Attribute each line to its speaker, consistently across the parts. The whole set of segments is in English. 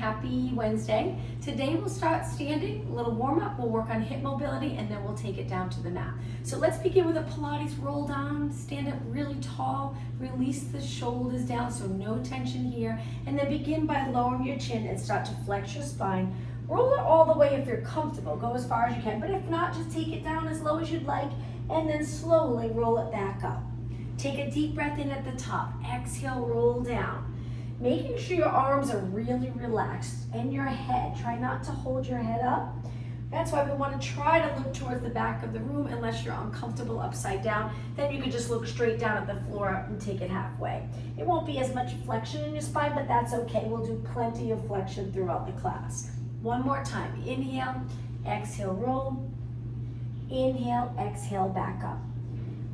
Speaker 1: happy Wednesday. Today we'll start standing, a little warm up, we'll work on hip mobility, and then we'll take it down to the mat. So let's begin with a Pilates roll down, stand up really tall, release the shoulders down, so no tension here, and then begin by lowering your chin and start to flex your spine. Roll it all the way if you're comfortable, go as far as you can, but if not, just take it down as low as you'd like, and then slowly roll it back up. Take a deep breath in at the top, exhale, roll down. Making sure your arms are really relaxed and your head. Try not to hold your head up. That's why we want to try to look towards the back of the room unless you're uncomfortable upside down. Then you can just look straight down at the floor and take it halfway. It won't be as much flexion in your spine, but that's okay. We'll do plenty of flexion throughout the class. One more time. Inhale, exhale, roll. Inhale, exhale, back up.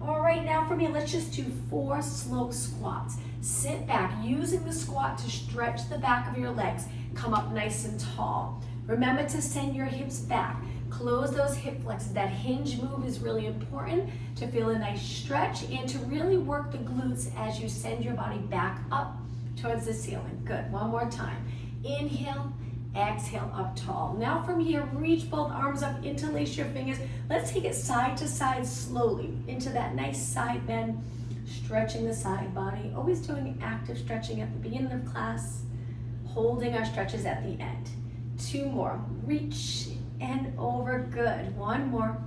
Speaker 1: All right, now for me, let's just do 4 slow squats. Sit back, using the squat to stretch the back of your legs. Come up nice and tall. Remember to send your hips back. Close those hip flexors. That hinge move is really important to feel a nice stretch and to really work the glutes as you send your body back up towards the ceiling. Good, one more time. Inhale, exhale, up tall. Now from here, reach both arms up, interlace your fingers. Let's take it side to side slowly into that nice side bend, stretching the side body. Always doing active stretching at the beginning of class, holding our stretches at the end. 2 more, reach and over, good. 1 more.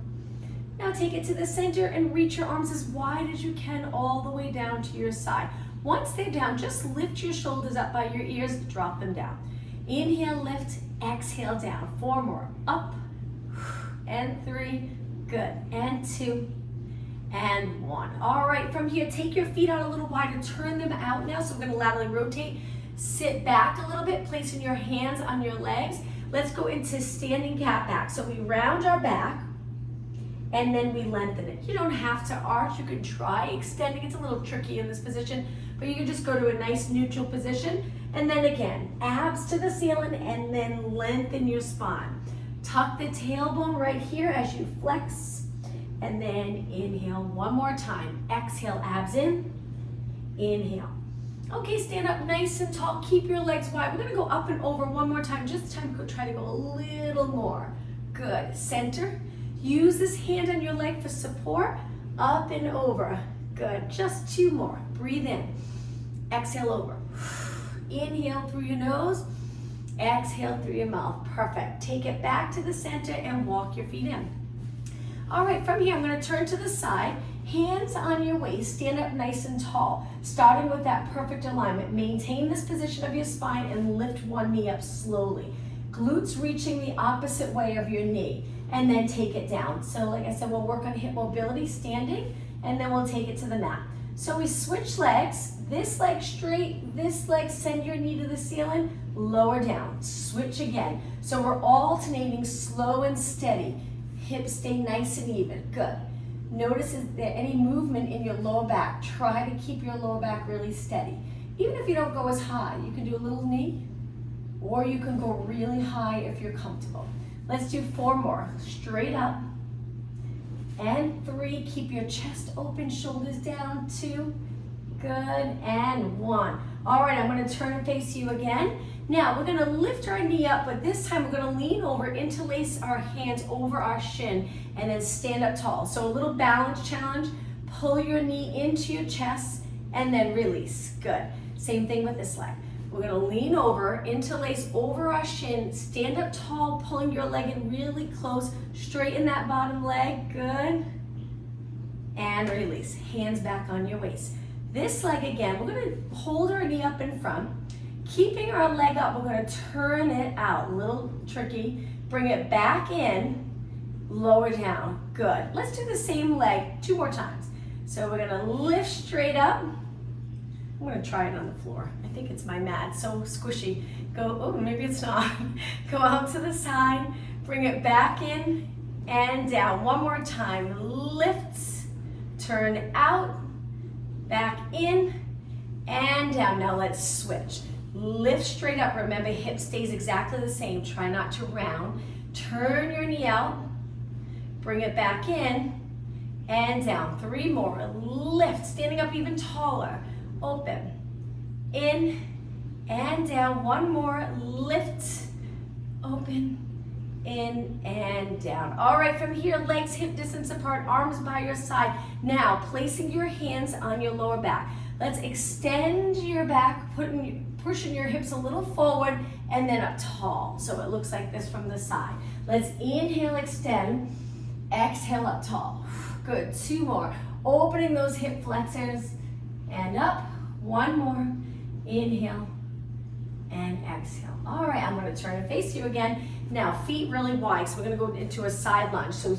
Speaker 1: Now take it to the center and reach your arms as wide as you can all the way down to your side. Once they're down, just lift your shoulders up by your ears, drop them down. Inhale, lift, exhale, down. 4 more, up, and 3, good, and 2, and 1. All right, from here, take your feet out a little wider, turn them out now, so we're gonna laterally rotate. Sit back a little bit, placing your hands on your legs. Let's go into standing cat back. So we round our back, and then we lengthen it. You don't have to arch, you can try extending. It's a little tricky in this position, but you can just go to a nice neutral position. And then again, abs to the ceiling and then lengthen your spine. Tuck the tailbone right here as you flex. And then inhale 1 more time. Exhale, abs in. Inhale. Okay, stand up nice and tall. Keep your legs wide. We're gonna go up and over 1 more time. Just time to try to go a little more. Good. Center. Use this hand on your leg for support. Up and over. Good. Just 2 more. Breathe in. Exhale over. Inhale through your nose, exhale through your mouth. Perfect. Take it back to the center and walk your feet in. All right, from here, I'm going to turn to the side, hands on your waist, stand up nice and tall, starting with that perfect alignment. Maintain this position of your spine and lift one knee up slowly. Glutes reaching the opposite way of your knee, and then take it down. So like I said, we'll work on hip mobility, standing, and then we'll take it to the mat. So we switch legs, this leg straight, this leg, send your knee to the ceiling, lower down, switch again. So we're alternating slow and steady. Hips stay nice and even, good. Notice is there any movement in your lower back. Try to keep your lower back really steady. Even if you don't go as high, you can do a little knee, or you can go really high if you're comfortable. Let's do 4 more, straight up. And 3, keep your chest open, shoulders down. 2, good, and 1. All right, I'm gonna turn and face you again. Now, we're gonna lift our knee up, but this time we're gonna lean over, interlace our hands over our shin, and then stand up tall. So a little balance challenge. Pull your knee into your chest, and then release. Good. Same thing with this leg. We're gonna lean over, interlace over our shin, stand up tall, pulling your leg in really close, straighten that bottom leg, good. And release, hands back on your waist. This leg again, we're gonna hold our knee up in front, keeping our leg up, we're gonna turn it out, a little tricky, bring it back in, lower down, good. Let's do the same leg 2 more times. So we're gonna lift straight up. I'm gonna try it on the floor. I think it's my mat, so squishy. Go, oh, maybe it's not. Go out to the side, bring it back in and down. 1 more time, lift, turn out, back in and down. Now let's switch. Lift straight up, remember hip stays exactly the same. Try not to round. Turn your knee out, bring it back in and down. 3 more, lift, standing up even taller. Open, in, and down. 1 more, lift, in and down. All right, from here, legs hip distance apart, arms by your side. Now, placing your hands on your lower back. Let's extend your back, pushing your hips a little forward and then up tall. So it looks like this from the side. Let's inhale, extend, exhale, up tall. Good, 2 more. Opening those hip flexors and up. 1 more. Inhale and exhale. All right, I'm going to turn and face you again. Now, feet really wide, so we're going to go into a side lunge. So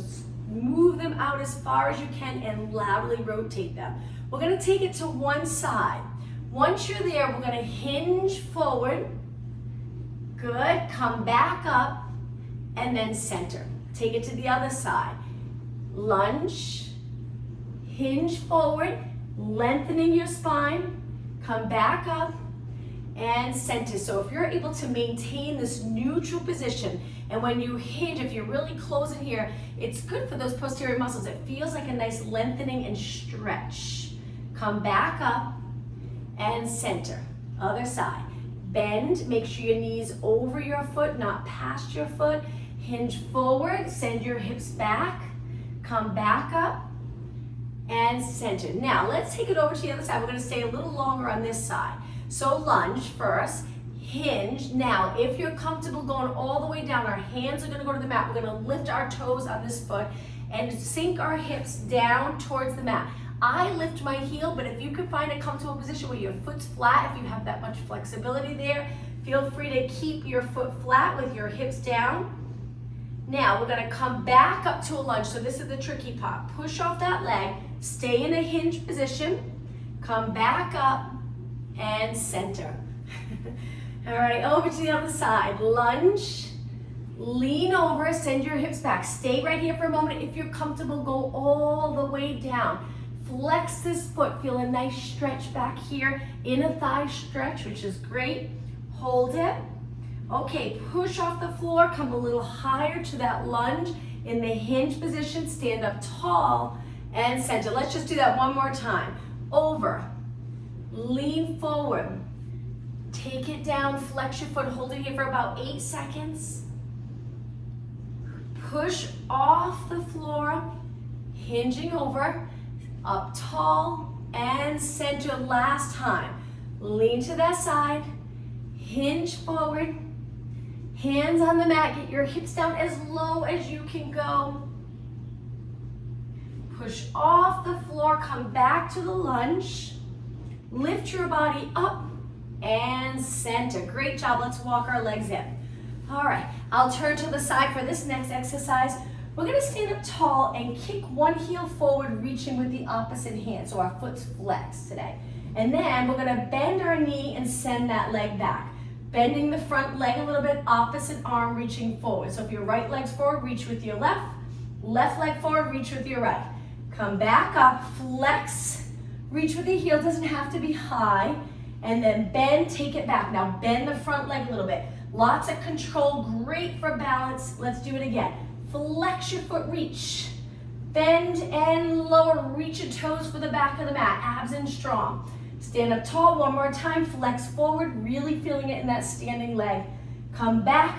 Speaker 1: move them out as far as you can and loudly rotate them. We're going to take it to one side. Once you're there, we're going to hinge forward. Good. Come back up and then center. Take it to the other side. Lunge, hinge forward, lengthening your spine. Come back up and center. So if you're able to maintain this neutral position, and when you hinge, if you're really closing here, it's good for those posterior muscles. It feels like a nice lengthening and stretch. Come back up and center. Other side. Bend, make sure your knees over your foot, not past your foot. Hinge forward, send your hips back. Come back up and center. Now, let's take it over to the other side. We're going to stay a little longer on this side. So lunge first, hinge. Now, if you're comfortable going all the way down, our hands are going to go to the mat. We're going to lift our toes on this foot and sink our hips down towards the mat. I lift my heel, but if you can find a comfortable position where your foot's flat, if you have that much flexibility there, feel free to keep your foot flat with your hips down. Now, we're going to come back up to a lunge. So this is the tricky part. Push off that leg, stay in a hinge position, come back up, and center. All right, over to the other side. Lunge, lean over, send your hips back. Stay right here for a moment. If you're comfortable, go all the way down. Flex this foot, feel a nice stretch back here. Inner thigh stretch, which is great. Hold it. Okay, push off the floor, come a little higher to that lunge in the hinge position. Stand up tall and center. Let's just do that one more time. Over, lean forward, take it down, flex your foot, hold it here for about 8 seconds. Push off the floor, hinging over, up tall and center. Last time. Lean to that side, hinge forward, hands on the mat, get your hips down as low as you can go. Push off the floor, come back to the lunge. Lift your body up and center. Great job. Let's walk our legs in. All right, I'll turn to the side for this next exercise. We're going to stand up tall and kick one heel forward, reaching with the opposite hand. So our foot's flexed today. And then we're going to bend our knee and send that leg back. Bending the front leg a little bit, opposite arm reaching forward. So if your right leg's forward, reach with your left. Left leg forward, reach with your right. Come back up, flex, reach with the heel, doesn't have to be high. And then bend, take it back. Now bend the front leg a little bit. Lots of control, great for balance. Let's do it again. Flex your foot, reach. Bend and lower, reach your toes for the back of the mat, abs in strong. Stand up tall one more time, flex forward, really feeling it in that standing leg. Come back,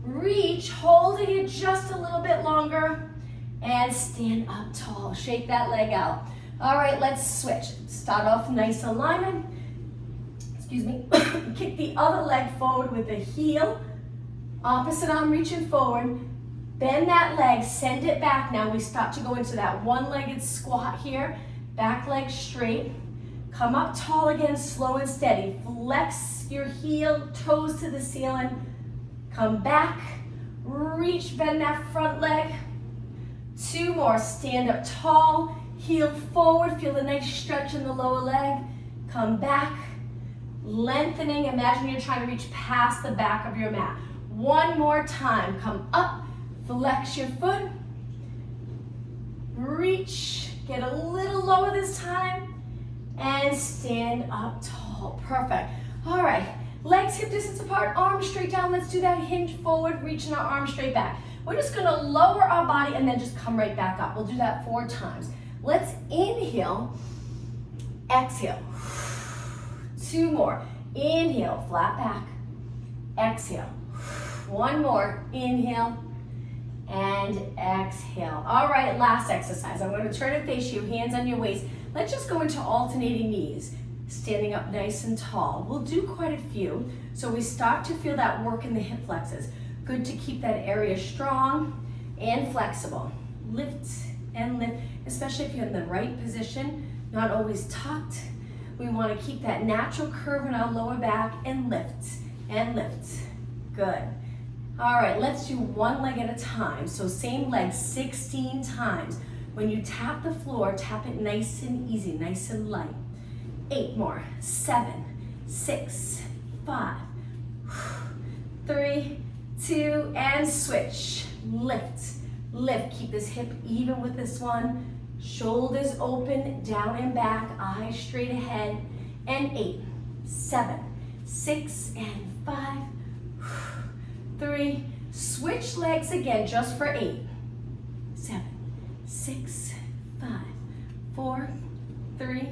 Speaker 1: reach, holding it just a little bit longer, and stand up tall. Shake that leg out. All right, let's switch. Start off nice alignment. Excuse me. Kick the other leg forward with the heel. Opposite arm reaching forward. Bend that leg, send it back. Now we start to go into that one-legged squat here. Back leg straight. Come up tall again, slow and steady. Flex your heel, toes to the ceiling. Come back, reach, bend that front leg. 2 more, stand up tall, heel forward, feel the nice stretch in the lower leg. Come back, lengthening, imagine you're trying to reach past the back of your mat. 1 more time, come up, flex your foot, reach, get a little lower this time, and stand up tall. Perfect. All right, legs hip distance apart, arms straight down. Let's do that hinge forward, reaching our arms straight back. We're just gonna lower our body and then just come right back up. We'll do that 4 times. Let's inhale, exhale. 2 more. Inhale, flat back. Exhale. 1 more. Inhale. and exhale. All right, last exercise. I'm going to turn and face you, hands on your waist. Let's just go into alternating knees, standing up nice and tall. We'll do quite a few, so we start to feel that work in the hip flexors. Good to keep that area strong and flexible. Lift and lift, especially if you're in the right position, not always tucked. We want to keep that natural curve in our lower back and lift and lift. Good. All right, let's do one leg at a time. So same leg 16 times. When you tap the floor, tap it nice and easy, nice and light. 8 more. 7, 6, 5, 3, 2, and switch. Lift, lift. Keep this hip even with this one. Shoulders open, down and back, eyes straight ahead. And 8, 7, 6, and 5, 3. Switch legs again just for 8, 7, 6, 5, 4, 3,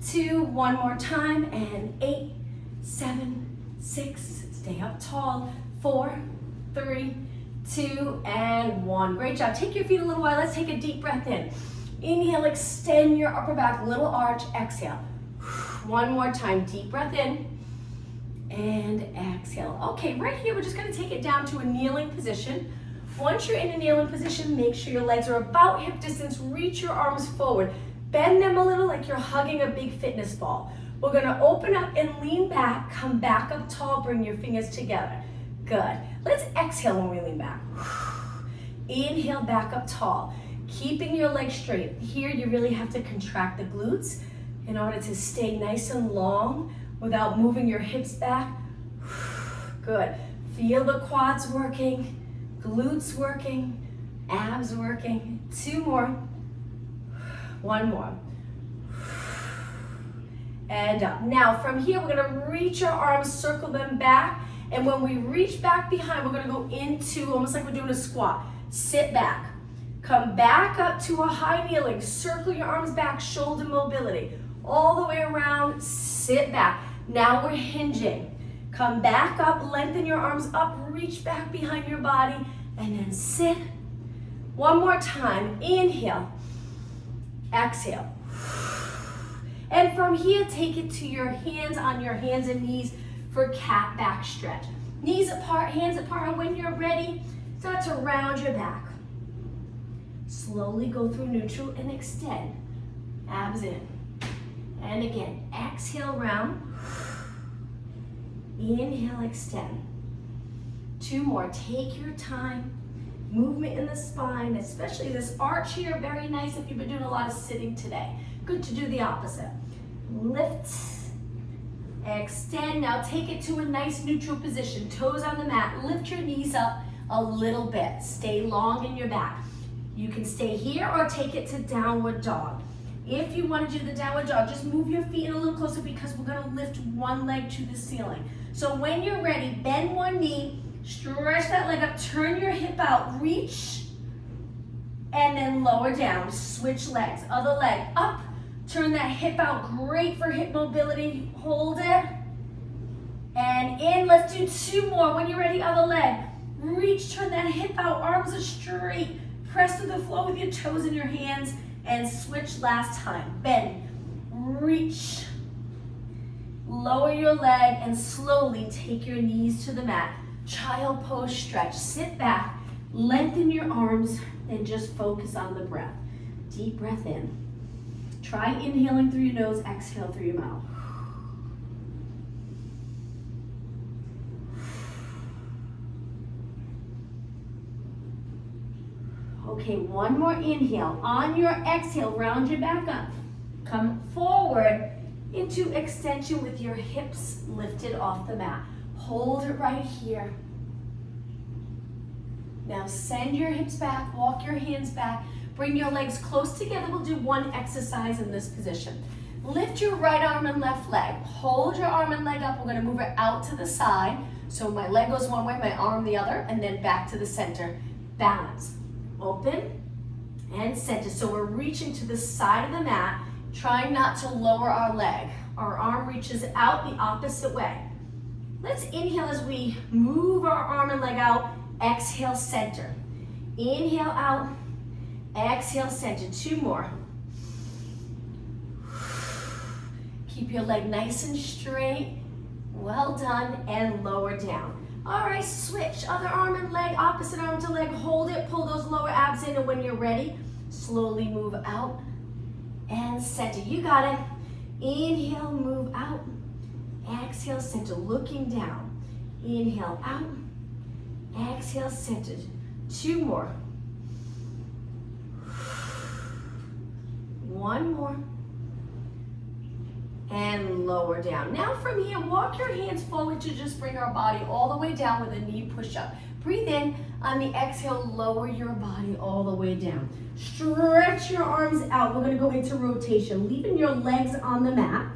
Speaker 1: 2. One more time. And 8, 7, 6. Stay up tall. 4, 3, 2, and 1. Great job. Take your feet a little while. Let's take a deep breath in. Inhale, extend your upper back, little arch. Exhale. One more time. Deep breath in. And exhale. Okay, right here, we're just going to take it down to a kneeling position. Once you're in a kneeling position, make sure your legs are about hip distance. Reach your arms forward. Bend them a little like you're hugging a big fitness ball. We're going to open up and lean back. Come back up tall. Bring your fingers together. Good. Let's exhale when we lean back. Inhale, back up tall. Keeping your legs straight. Here, you really have to contract the glutes in order to stay nice and long without moving your hips back. Good. Feel the quads working, glutes working, abs working. 2 more. 1 more. And up. Now, from here, we're going to reach our arms, circle them back. And when we reach back behind, we're going to go into almost like we're doing a squat. Sit back. Come back up to a high kneeling. Circle your arms back, shoulder mobility. All the way around, sit back. Now we're hinging. Come back up, lengthen your arms up, reach back behind your body, and then sit. One more time. Inhale. Exhale. And from here, take it to your hands on your hands and knees for cat back stretch. Knees apart, hands apart, and when you're ready, start to round your back. Slowly go through neutral and extend. Abs in. And again, exhale, round. Inhale, extend. 2 more. Take your time. Movement in the spine, especially this arch here, very nice if you've been doing a lot of sitting today. Good to do the opposite. Lift, extend. Now take it to a nice neutral position. Toes on the mat. Lift your knees up a little bit. Stay long in your back. You can stay here or take it to downward dog. If you want to do the downward dog, just move your feet in a little closer because we're going to lift one leg to the ceiling. So when you're ready, bend one knee, stretch that leg up, turn your hip out, reach, and then lower down. Switch legs. Other leg up, turn that hip out. Great for hip mobility. Hold it. And in. Let's do 2 more. When you're ready, other leg. Reach, turn that hip out. Arms are straight. Press to the floor with your toes in your hands. And switch last time. Bend, reach, lower your leg, and slowly take your knees to the mat. Child pose stretch. Sit back, lengthen your arms, and just focus on the breath. Deep breath in. Try inhaling through your nose, exhale through your mouth. Okay, one more inhale. On your exhale, round your back up. Come forward into extension with your hips lifted off the mat. Hold it right here. Now send your hips back, walk your hands back, bring your legs close together. We'll do one exercise in this position. Lift your right arm and left leg. Hold your arm and leg up. We're gonna move it out to the side. So my leg goes one way, my arm the other, and then back to the center. Balance. Open and center. So we're reaching to the side of the mat, trying not to lower our leg. Our arm reaches out the opposite way. Let's inhale as we move our arm and leg out. Exhale, center. Inhale out, exhale, center. 2 more. Keep your leg nice and straight. Well done, and lower down. All right, switch, other arm and leg, opposite arm to leg, hold it, pull those lower abs in, and when you're ready, slowly move out and center. You got it. Inhale, move out. Exhale, center, looking down. Inhale, out. Exhale, centered. 2 more. 1 more. And lower down. Now from here, walk your hands forward to just bring our body all the way down with a knee push-up. Breathe in. On the exhale, lower your body all the way down. Stretch your arms out. We're going to go into rotation, leaving your legs on the mat.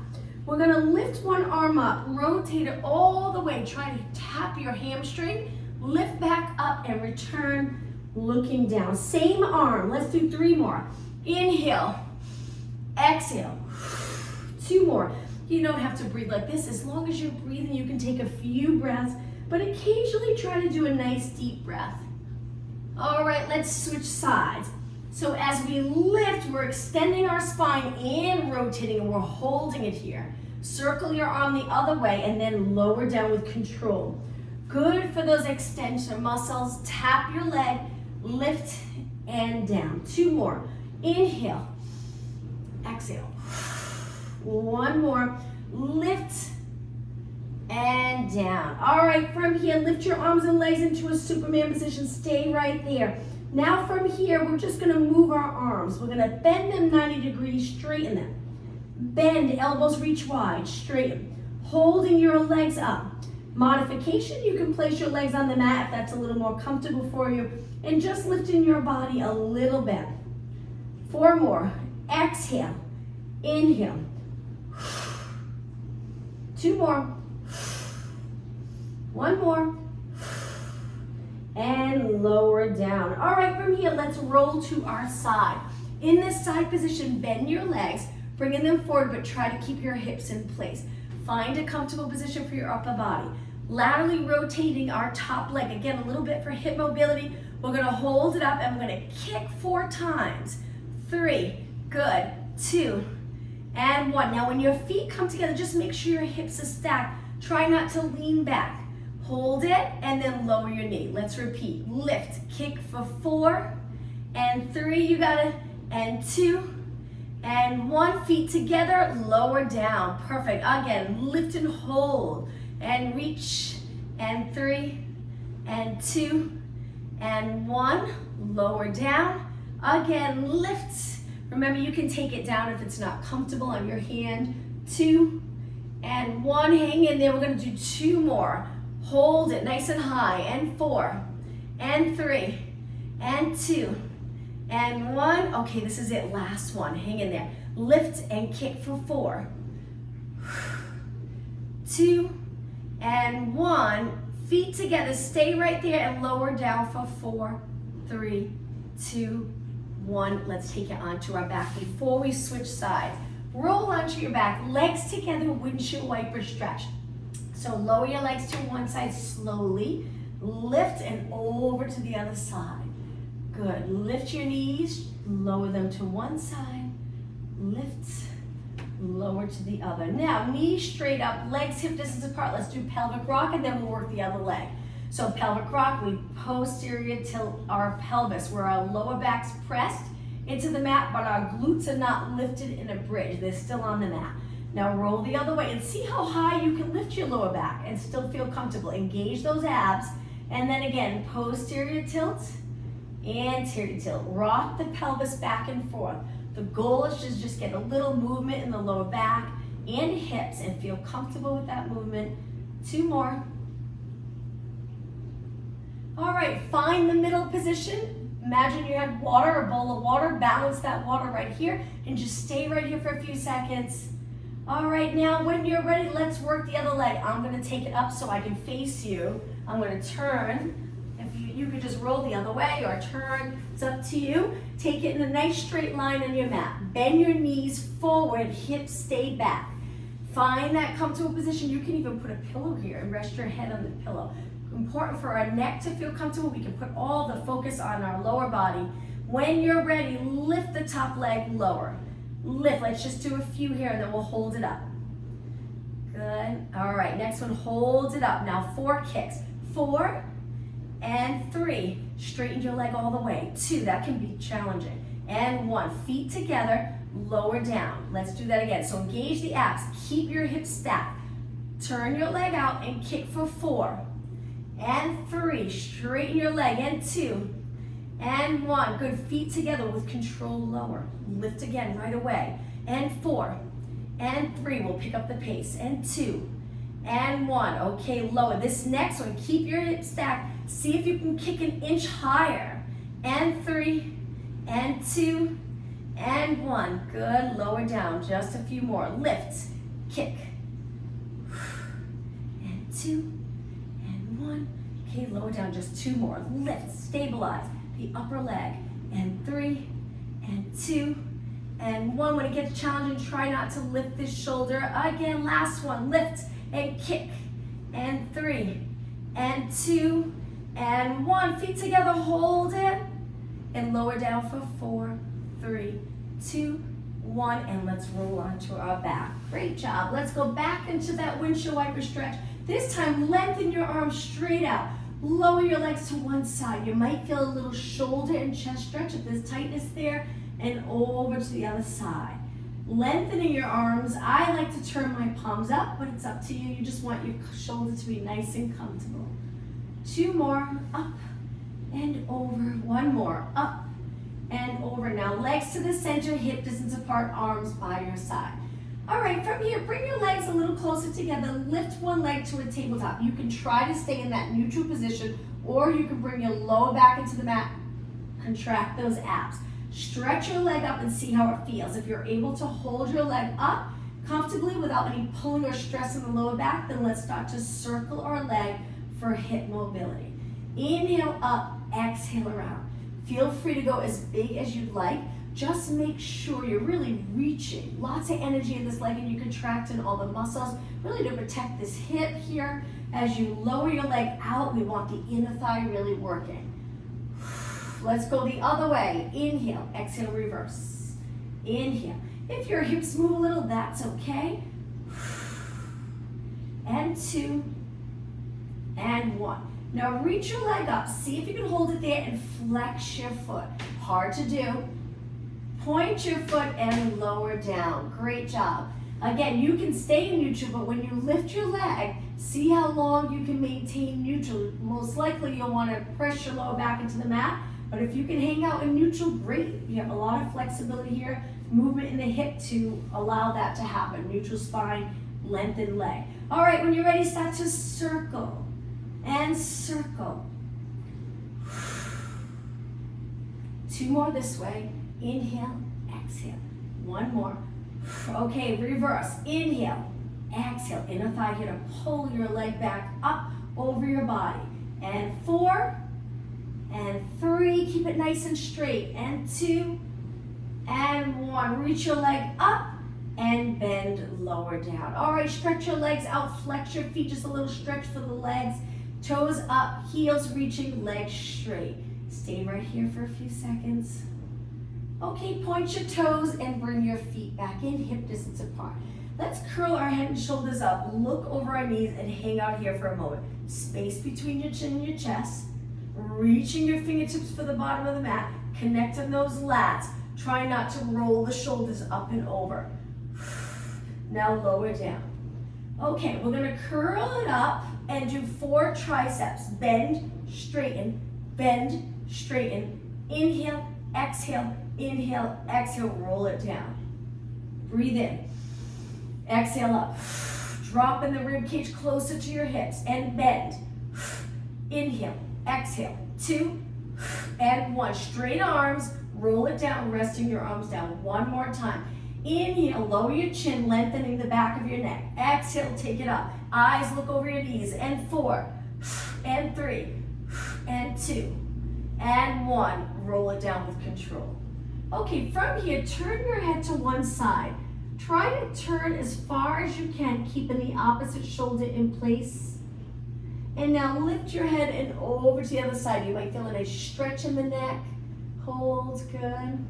Speaker 1: We're going to lift one arm up, rotate it all the way. Try to tap your hamstring, lift back up and return looking down. Same arm. Let's do 3 more. Inhale, exhale. 2 more. You don't have to breathe like this. As long as you're breathing, you can take a few breaths, but occasionally try to do a nice deep breath. All right, let's switch sides. So as we lift, we're extending our spine and rotating, and we're holding it here. Circle your arm the other way and then lower down with control. Good for those extension muscles. Tap your leg, lift and down. 2 more. Inhale, exhale. 1 more. Lift and down. All right, from here, lift your arms and legs into a Superman position. Stay right there. Now from here, we're just gonna move our arms. We're gonna bend them 90 degrees, straighten them. Bend, elbows reach wide, straighten. Holding your legs up. Modification, you can place your legs on the mat if that's a little more comfortable for you. And just lifting your body a little bit. 4 more. Exhale, inhale. 2 more. 1 more. And lower down. All right, from here, let's roll to our side. In this side position, bend your legs, bringing them forward, but try to keep your hips in place. Find a comfortable position for your upper body. Laterally rotating our top leg. Again, a little bit for hip mobility. We're gonna hold it up and we're gonna kick 4 times. 3, good, 2, and 1. Now when your feet come together, just make sure your hips are stacked. Try not to lean back. Hold it and then lower your knee. Let's repeat. Lift, kick for 4 and 3, you got it, and 2 and 1. Feet together, lower down. Perfect. Again, lift and hold and reach, and 3 and 2 and 1. Lower down. Again, lift. Remember, you can take it down if it's not comfortable on your hand. 2 and 1. Hang in there. We're going to do 2 more. Hold it nice and high. And 4 and 3 and 2 and 1. Okay, this is it. Last one. Hang in there. Lift and kick for 4. 2 and 1. Feet together. Stay right there and lower down for 4, 3, 2, 1. Let's take it onto our back before we switch sides. Roll onto your back, legs together, windshield wiper stretch. So lower your legs to one side slowly, lift and over to the other side. Good, lift your knees, lower them to one side, lift, lower to the other. Now, knees straight up, legs hip distance apart. Let's do pelvic rock and then we'll work the other leg. So pelvic rock, we posterior tilt our pelvis where our lower back's pressed into the mat, but our glutes are not lifted in a bridge. They're still on the mat. Now roll the other way and see how high you can lift your lower back and still feel comfortable. Engage those abs. And then again, posterior tilt, anterior tilt. Rock the pelvis back and forth. The goal is to just get a little movement in the lower back and hips and feel comfortable with that movement. 2 more. All right, find the middle position. Imagine you had water, a bowl of water, balance that water right here, and just stay right here for a few seconds. All right, now when you're ready, let's work the other leg. I'm gonna take it up so I can face you. I'm gonna turn. If you could just roll the other way or turn, it's up to you. Take it in a nice straight line on your mat. Bend your knees forward, hips stay back. Find that comfortable position. You can even put a pillow here and rest your head on the pillow. important for our neck to feel comfortable. We can put all the focus on our lower body. When you're ready, lift the top leg lower. Lift, let's just do a few here and then we'll hold it up. Good, all right, next one, hold it up. Now 4 kicks, 4 and 3. Straighten your leg all the way. 2, that can be challenging. And 1, feet together, lower down. Let's do that again. So engage the abs, keep your hips stacked. Turn your leg out and kick for 4 and 3. Straighten your leg, and 2 and 1. Good, feet together with control, lower. Lift again right away. And 4 and 3. We'll pick up the pace. And 2 and 1. Okay, lower. This next one, keep your hips stacked. See if you can kick an inch higher. And 3 and 2 and 1. Good, lower down. Just a few more. Lift, kick. And 2 and 1. Okay, lower down. Just 2 more. Lift, stabilize the upper leg. And 3 and 2 and 1. When it gets challenging, try not to lift this shoulder. Again, last one. Lift and kick. And 3 and 2 and 1. Feet together, hold it. And lower down for 4, 3, 2, 1. And let's roll onto our back. Great job. Let's go back into that windshield wiper stretch. This time, lengthen your arms straight out. Lower your legs to one side. You might feel a little shoulder and chest stretch if there's tightness there. And over to the other side. Lengthening your arms. I like to turn my palms up, but it's up to you. You just want your shoulder to be nice and comfortable. 2 more, up and over. 1 more, up and over. Now legs to the center, hip distance apart, arms by your side. All right, from here, bring your legs a little closer together. Lift one leg to a tabletop. You can try to stay in that neutral position, or you can bring your lower back into the mat. Contract those abs. Stretch your leg up and see how it feels. If you're able to hold your leg up comfortably without any pulling or stress in the lower back, then let's start to circle our leg for hip mobility. Inhale up, exhale around. Feel free to go as big as you'd like. Just make sure you're really reaching. Lots of energy in this leg and you contract in all the muscles, really to protect this hip here. As you lower your leg out, we want the inner thigh really working. Let's go the other way. Inhale, exhale, reverse. Inhale. If your hips move a little, that's okay. And 2 and 1. Now reach your leg up. See if you can hold it there and flex your foot. Hard to do. Point your foot and lower down. Great job. Again, you can stay in neutral, but when you lift your leg, see how long you can maintain neutral. Most likely you'll want to press your lower back into the mat, but if you can hang out in neutral, great. You have a lot of flexibility here, movement in the hip to allow that to happen. Neutral spine, lengthened leg. All right, when you're ready, start to circle and circle. 2 more this way. Inhale, exhale. 1 more. Okay, reverse. Inhale, exhale. Inner thigh here to pull your leg back up over your body. And 4 and 3. Keep it nice and straight. And 2 and 1. Reach your leg up and bend lower down. All right, stretch your legs out. Flex your feet. Just a little stretch for the legs. Toes up, heels reaching, legs straight. Stay right here for a few seconds. Okay, point your toes and bring your feet back in, hip distance apart. Let's curl our head and shoulders up, look over our knees, and hang out here for a moment. Space between your chin and your chest. Reaching your fingertips for the bottom of the mat. Connecting those lats. Try not to roll the shoulders up and over. Now lower down. Okay, we're gonna curl it up and do 4 triceps. Bend, straighten, inhale, exhale, inhale, exhale, roll it down. Breathe in, exhale up. Drop in the rib cage closer to your hips and bend. Inhale, exhale, 2 and 1. Straight arms, roll it down, resting your arms down. 1 more time. Inhale, lower your chin, lengthening the back of your neck. Exhale, take it up. Eyes look over your knees. And 4 and 3 and 2 and 1. Roll it down with control. Okay, from here, turn your head to one side. Try to turn as far as you can, keeping the opposite shoulder in place. And now lift your head and over to the other side. You might feel a nice stretch in the neck. Hold, good.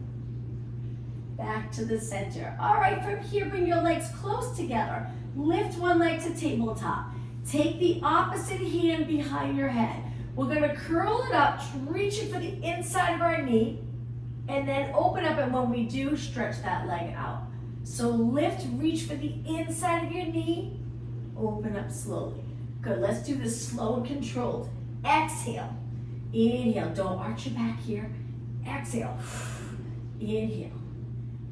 Speaker 1: Back to the center. All right, from here, bring your legs close together. Lift one leg to tabletop. Take the opposite hand behind your head. We're gonna curl it up, reaching for the inside of our knee, and then open up, and when we do, stretch that leg out. So lift, reach for the inside of your knee, open up slowly. Good, let's do this slow and controlled. Exhale, inhale, don't arch your back here. Exhale, inhale.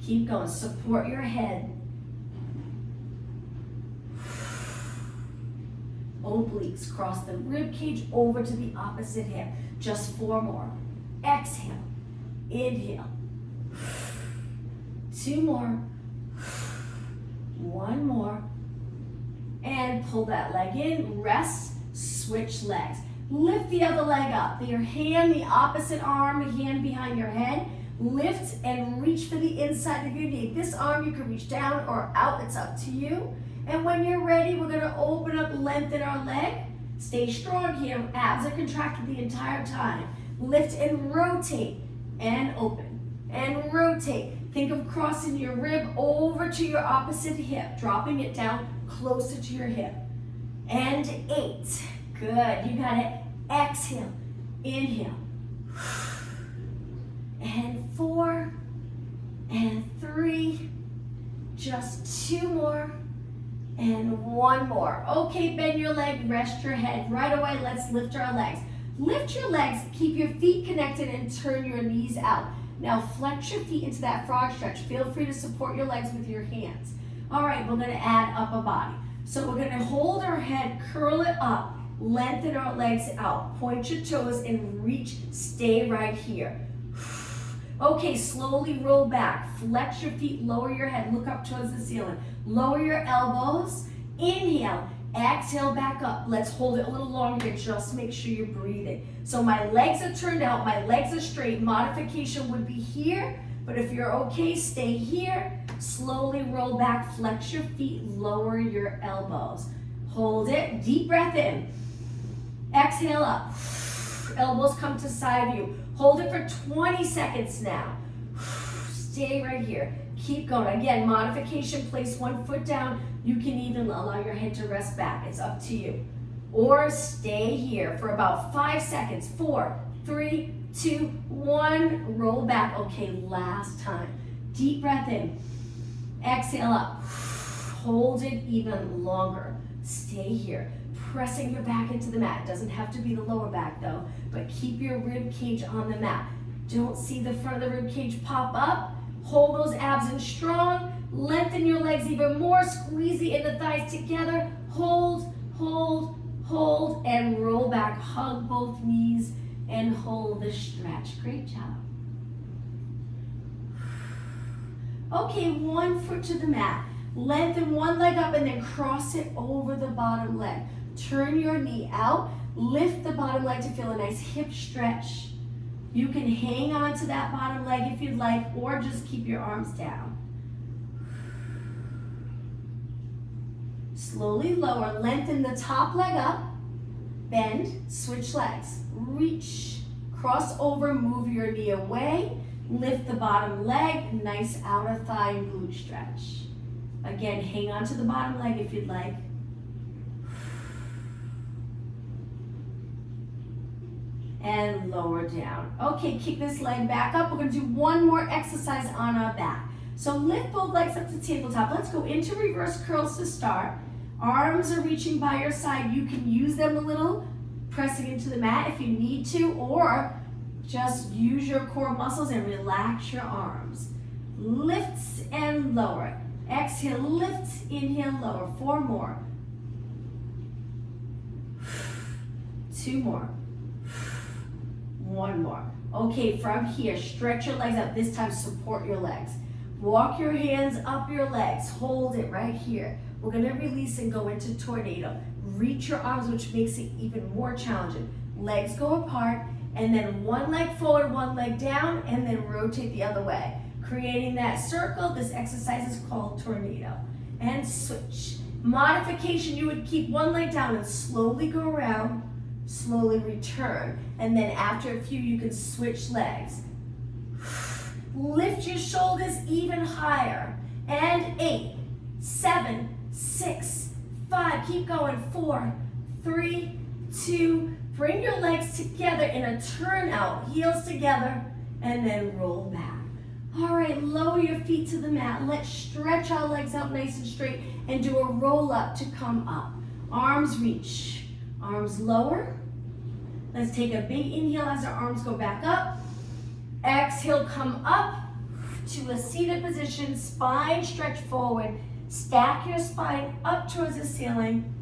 Speaker 1: Keep going, support your head. Obliques, cross the rib cage over to the opposite hip. Just 4 more. Exhale, inhale. 2 more. 1 more. And pull that leg in, rest, switch legs. Lift the other leg up. Your hand, the opposite arm, the hand behind your head. Lift and reach for the inside of your knee. This arm you can reach down or out, it's up to you. And when you're ready, we're gonna open up, lengthen our leg. Stay strong here, abs are contracted the entire time. Lift and rotate, and open, and rotate. Think of crossing your rib over to your opposite hip, dropping it down closer to your hip. And 8, good, you got it. Exhale, inhale. And 4, and 3, just 2 more. And 1 more. Okay, bend your leg, rest your head. Right away, let's lift our legs. Lift your legs, keep your feet connected, and turn your knees out. Now flex your feet into that frog stretch. Feel free to support your legs with your hands. All right, we're gonna add upper body. So we're gonna hold our head, curl it up, lengthen our legs out. Point your toes and reach, stay right here. Okay, slowly roll back. Flex your feet, lower your head, look up towards the ceiling. Lower your elbows, inhale, exhale back up. Let's hold it a little longer, just make sure you're breathing. So my legs are turned out, my legs are straight. Modification would be here, but if you're okay, stay here. Slowly roll back, flex your feet, lower your elbows. Hold it, deep breath in. Exhale up. Elbows come to side view. Hold it for 20 seconds now. Stay right here. Keep going. Again, modification, place 1 foot down. You can even allow your head to rest back. It's up to you. Or stay here for about 5 seconds. 4, 3, 2, 1. Roll back. Okay, last time. Deep breath in. Exhale up. Hold it even longer. Stay here. Pressing your back into the mat. It doesn't have to be the lower back though, but keep your rib cage on the mat. Don't see the front of the rib cage pop up. Hold those abs in strong. Lengthen your legs even more. Squeeze the inner thighs together. Hold, hold, hold, and roll back. Hug both knees and hold the stretch. Great job. Okay, 1 foot to the mat. Lengthen one leg up and then cross it over the bottom leg. Turn your knee out. Lift the bottom leg to feel a nice hip stretch. You can hang on to that bottom leg if you'd like, or just keep your arms down. Slowly lower, lengthen the top leg up, bend, switch legs, reach, cross over, move your knee away, lift the bottom leg, nice outer thigh and glute stretch. Again, hang on to the bottom leg if you'd like. And lower down. Okay, kick this leg back up. We're gonna do 1 more exercise on our back. So lift both legs up to tabletop. Let's go into reverse curls to start. Arms are reaching by your side. You can use them a little, pressing into the mat if you need to, or just use your core muscles and relax your arms. Lift and lower. Exhale, lift, inhale, lower. 4 more. 2 more. 1 more. Okay, from here, stretch your legs up. This time, support your legs. Walk your hands up your legs. Hold it right here. We're gonna release and go into tornado. Reach your arms, which makes it even more challenging. Legs go apart, and then 1 leg forward, 1 leg down, and then rotate the other way. Creating that circle, this exercise is called tornado. And switch. Modification, you would keep one leg down and slowly go around, slowly return. And then after a few, you can switch legs. Lift your shoulders even higher. And 8, 7, 6, 5. Keep going. 4, 3, 2. Bring your legs together in a turn out. Heels together. And then roll back. All right, lower your feet to the mat. Let's stretch our legs out nice and straight and do a roll up to come up. Arms reach. Arms lower. Let's take a big inhale as our arms go back up. Exhale, come up to a seated position. Spine stretch forward. Stack your spine up towards the ceiling.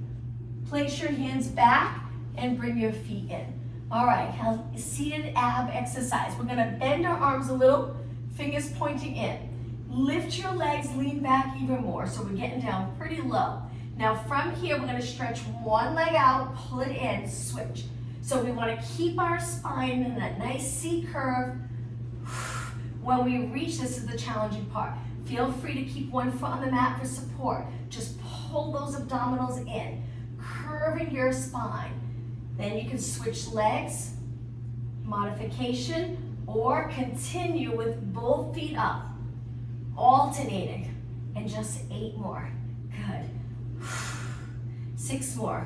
Speaker 1: Place your hands back and bring your feet in. All right, seated ab exercise. We're gonna bend our arms a little, fingers pointing in. Lift your legs, lean back even more. So we're getting down pretty low. Now from here, we're gonna stretch one leg out, pull it in, switch. So we wanna keep our spine in that nice C curve. When we reach, this is the challenging part. Feel free to keep one foot on the mat for support. Just pull those abdominals in, curving your spine. Then you can switch legs, modification, or continue with both feet up, alternating, and just 8 more. Good. 6 more.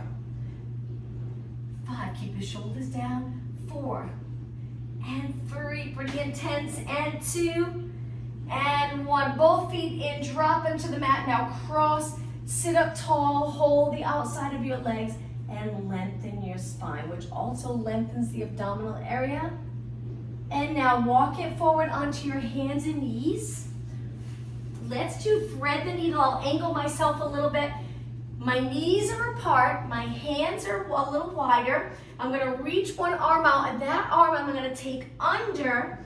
Speaker 1: 5, keep your shoulders down. 4, and 3, pretty intense, and 2, and 1. Both feet in, drop into the mat. Now cross, sit up tall, hold the outside of your legs, and lengthen your spine, which also lengthens the abdominal area. And now walk it forward onto your hands and knees. Let's do thread the needle. I'll angle myself a little bit. My knees are apart, my hands are a little wider. I'm gonna reach one arm out, and that arm I'm gonna take under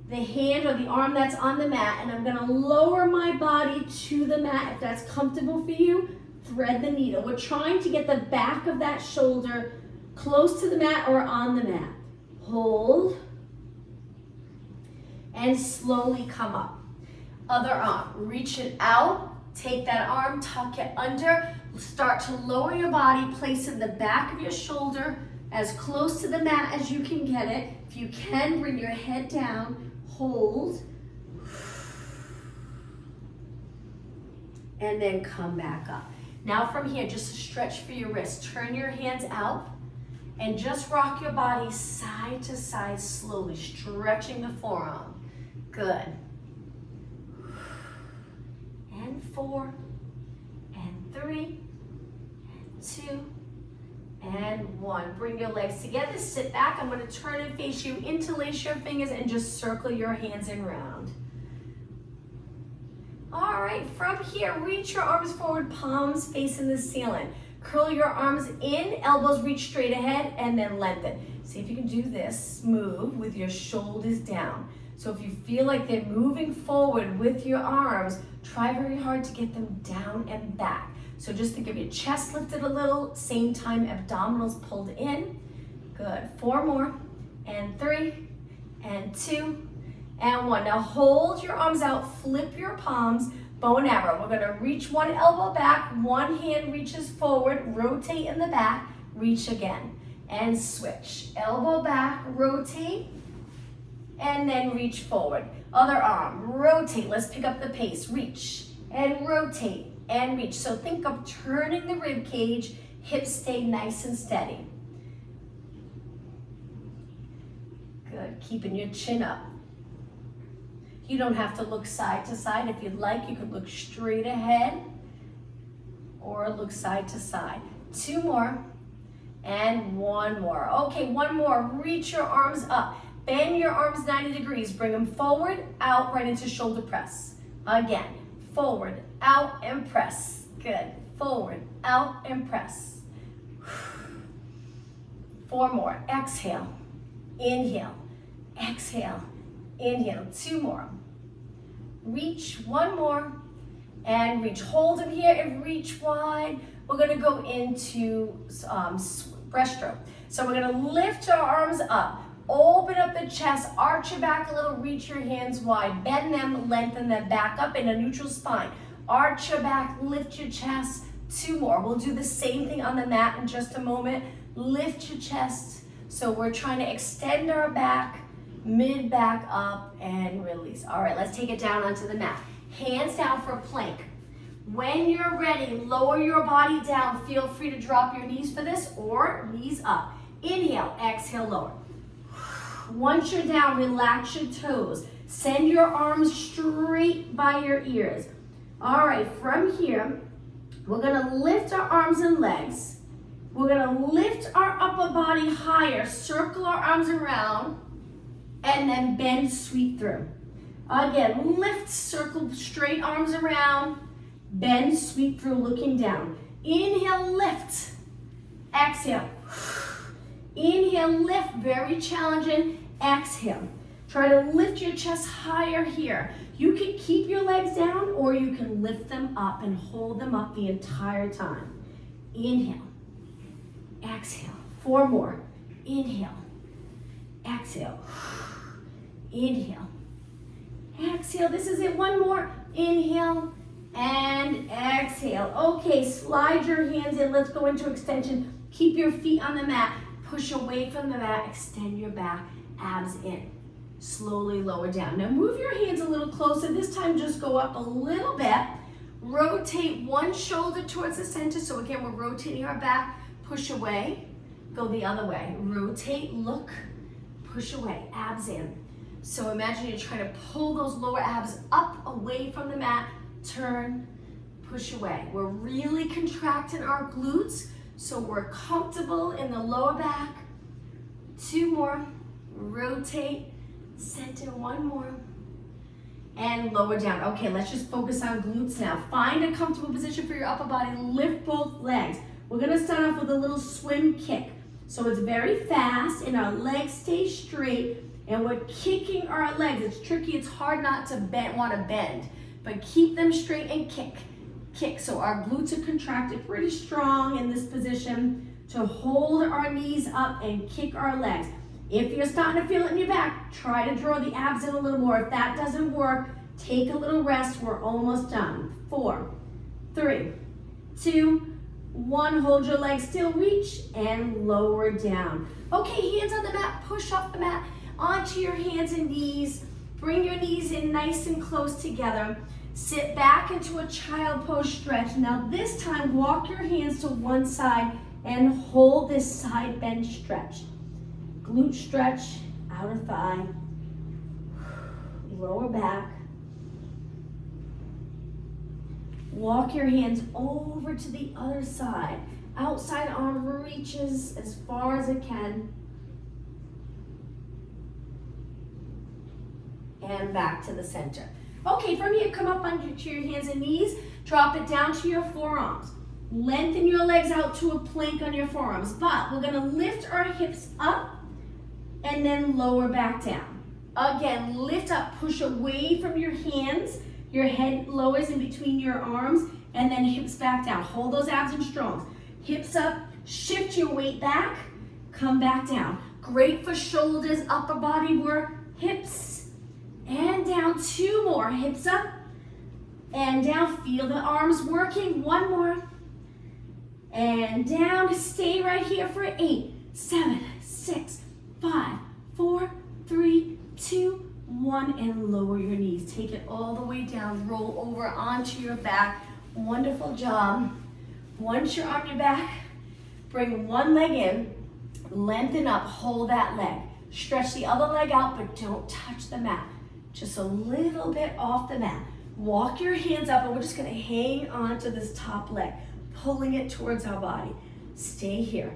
Speaker 1: the hand or the arm that's on the mat, and I'm gonna lower my body to the mat. If that's comfortable for you, thread the needle. We're trying to get the back of that shoulder close to the mat or on the mat. Hold, and slowly come up. Other arm, reach it out, take that arm, tuck it under, start to lower your body, place in the back of your shoulder as close to the mat as you can get it. If you can, bring your head down, hold, and then come back up. Now from here, just a stretch for your wrist. Turn your hands out and just rock your body side to side slowly, stretching the forearm. Good. And 4, and 3, and 2, and 1. Bring your legs together, sit back. I'm going to turn and face you, interlace your fingers, and just circle your hands in round. All right, from here, reach your arms forward, palms facing the ceiling. Curl your arms in, elbows reach straight ahead, and then lengthen. See if you can do this move with your shoulders down. So if you feel like they're moving forward with your arms, try very hard to get them down and back. So just think of your chest lifted a little, same time abdominals pulled in. Good, 4 more, and 3, and 2, and 1. Now hold your arms out, flip your palms, bow and arrow. We're gonna reach one elbow back, one hand reaches forward, rotate in the back, reach again, and switch. Elbow back, rotate, and then reach forward. Other arm, rotate. Let's pick up the pace. Reach and rotate and reach. So think of turning the rib cage, hips stay nice and steady. Good, keeping your chin up. You don't have to look side to side. If you'd like, you could look straight ahead or look side to side. 2 more and 1 more. Okay, 1 more. Reach your arms up. Bend your arms 90 degrees. Bring them forward, out, right into shoulder press. Again, forward, out, and press. Good. Forward, out, and press. 4 more. Exhale, inhale, exhale, inhale. 2 more. Reach, 1 more, and reach. Hold them here and reach wide. We're gonna go into breaststroke. So we're gonna lift our arms up. Open up the chest, arch your back a little, reach your hands wide, bend them, lengthen them back up in a neutral spine. Arch your back, lift your chest, 2 more. We'll do the same thing on the mat in just a moment. Lift your chest. So we're trying to extend our back, mid back up, and release. All right, let's take it down onto the mat. Hands down for a plank. When you're ready, lower your body down. Feel free to drop your knees for this or knees up. Inhale, exhale, lower. Once you're down, relax your toes. Send your arms straight by your ears. All right, from here, we're gonna lift our arms and legs. We're gonna lift our upper body higher, circle our arms around, and then bend, sweep through. Again, lift, circle, straight arms around, bend, sweep through, looking down. Inhale, lift. Exhale. Inhale, lift, very challenging. Exhale. Try to lift your chest higher here. You can keep your legs down or you can lift them up and hold them up the entire time. Inhale. Exhale. 4 more. Inhale. Exhale. Inhale. Exhale. This is it. 1 more. Inhale and exhale. Okay, slide your hands in. Let's go into extension. Keep your feet on the mat. Push away from the mat. Extend your back. Abs in. Slowly lower down. Now move your hands a little closer. This time just go up a little bit. Rotate one shoulder towards the center. So again, we're rotating our back. Push away. Go the other way. Rotate, look, push away. Abs in. So imagine you're trying to pull those lower abs up away from the mat. Turn, push away. We're really contracting our glutes. So we're comfortable in the lower back. 2 more. Rotate. Center, 1 more, and lower down. Okay, let's just focus on glutes now. Find a comfortable position for your upper body. Lift both legs. We're gonna start off with a little swim kick. So it's very fast and our legs stay straight and we're kicking our legs. It's tricky, it's hard not to want to bend, but keep them straight and kick, kick. So our glutes are contracted pretty strong in this position to hold our knees up and kick our legs. If you're starting to feel it in your back, try to draw the abs in a little more. If that doesn't work, take a little rest. We're almost done. 4, 3, 2, 1. Hold your legs still, reach, and lower down. Okay, hands on the mat, push off the mat, onto your hands and knees. Bring your knees in nice and close together. Sit back into a child pose stretch. Now this time, walk your hands to one side and hold this side bend stretch. Glute stretch, outer thigh, lower back. Walk your hands over to the other side. Outside arm reaches as far as it can. And back to the center. Okay, from here, come up onto your hands and knees. Drop it down to your forearms. Lengthen your legs out to a plank on your forearms. But we're gonna lift our hips up and then lower back down. Again, lift up, push away from your hands. Your head lowers in between your arms and then hips back down. Hold those abs in strong. Hips up, shift your weight back, come back down. Great for shoulders, upper body work, hips and down. 2 more, hips up and down. Feel the arms working. 1 more and down. Stay right here for 8, 7, 6, 5, 4, 3, 2, 1, and lower your knees. Take it all the way down. Roll over onto your back. Wonderful job. Once you're on your back, bring one leg in, lengthen up, hold that leg. Stretch the other leg out, but don't touch the mat. Just a little bit off the mat. Walk your hands up, and we're just gonna hang on to this top leg, pulling it towards our body. Stay here.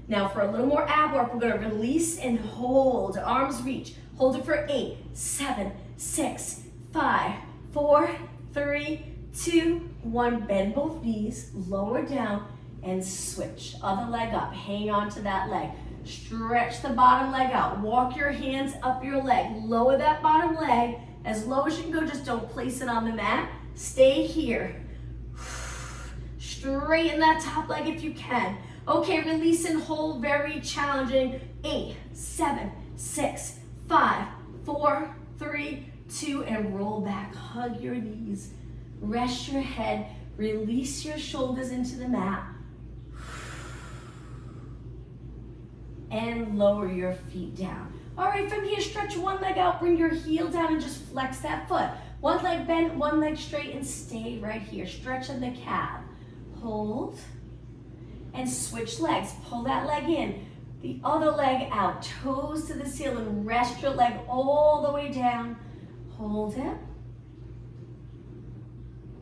Speaker 1: Now for a little more ab work, we're gonna release and hold. Arms reach. Hold it for 8, 7, 6, 5, 4, 3, 2, 1. Bend both knees, lower down, and switch. Other leg up. Hang on to that leg. Stretch the bottom leg out. Walk your hands up your leg. Lower that bottom leg as low as you can go. Just don't place it on the mat. Stay here. Straighten that top leg if you can. Okay, release and hold, very challenging. 8, 7, 6, 5, 4, 3, 2, and roll back. Hug your knees. Rest your head. Release your shoulders into the mat. And lower your feet down. All right, from here, stretch one leg out, bring your heel down and just flex that foot. One leg bent, one leg straight, and stay right here. Stretch in the calf. Hold, and switch legs. Pull that leg in. The other leg out, toes to the ceiling. Rest your leg all the way down. Hold it,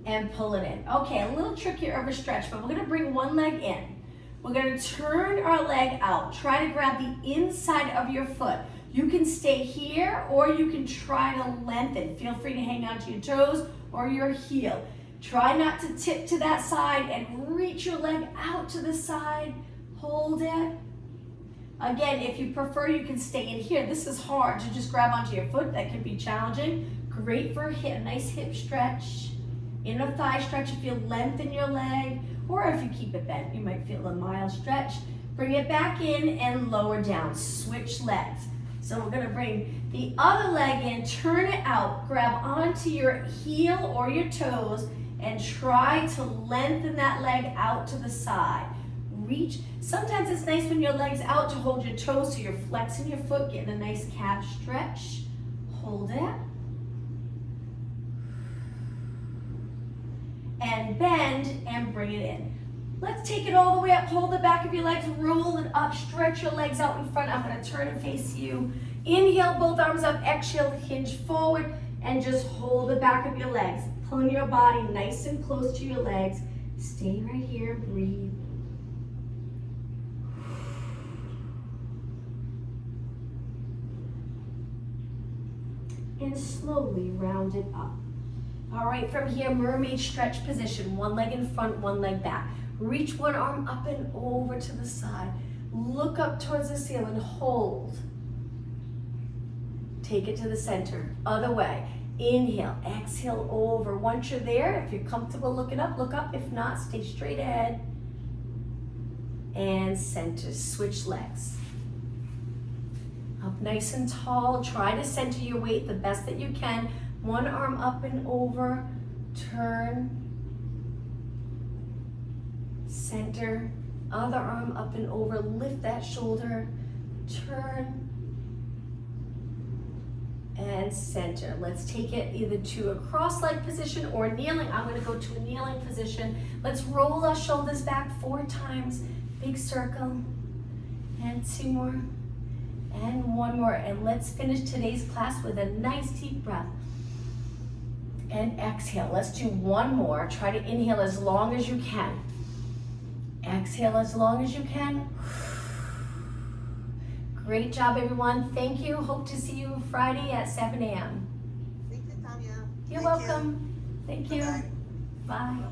Speaker 1: and pull it in. Okay, a little trickier of a stretch, but we're gonna bring one leg in. We're gonna turn our leg out. Try to grab the inside of your foot. You can stay here or you can try to lengthen. Feel free to hang on to your toes or your heel. Try not to tip to that side and reach your leg out to the side. Hold it. Again, if you prefer, you can stay in here. This is hard to just grab onto your foot. That can be challenging. Great for a nice hip stretch. Inner thigh stretch if you lengthen your leg. Or if you keep it bent, you might feel a mild stretch. Bring it back in and lower down. Switch legs. So we're gonna bring the other leg in, turn it out, grab onto your heel or your toes, and try to lengthen that leg out to the side. Reach. Sometimes it's nice when your leg's out to hold your toes so you're flexing your foot, getting a nice calf stretch. Hold it. And bend and bring it in. Let's take it all the way up. Hold the back of your legs, roll it up, stretch your legs out in front. I'm gonna turn and face you. Inhale, both arms up, exhale, hinge forward, and just hold the back of your legs. Pulling your body nice and close to your legs. Stay right here, breathe. And slowly round it up. All right, from here, mermaid stretch position. One leg in front, one leg back. Reach one arm up and over to the side. Look up towards the ceiling, hold. Take it to the center, other way. Inhale, exhale over. Once you're there, if you're comfortable looking up, look up. If not, stay straight ahead. And center, switch legs. Up nice and tall, try to center your weight the best that you can. One arm up and over, turn, center, other arm up and over, lift that shoulder, turn, and center. Let's take it either to a cross-leg position or kneeling. I'm gonna go to a kneeling position. Let's roll our shoulders back 4 times, big circle, and 2 more, and 1 more. And let's finish today's class with a nice deep breath. And exhale. Let's do 1 more. Try to inhale as long as you can. Exhale as long as you can. Great job, everyone. Thank you. Hope to see you Friday at 7 a.m.
Speaker 2: Thank you, Tanya.
Speaker 1: You're welcome. Thank you.
Speaker 2: Bye-bye.
Speaker 1: Bye.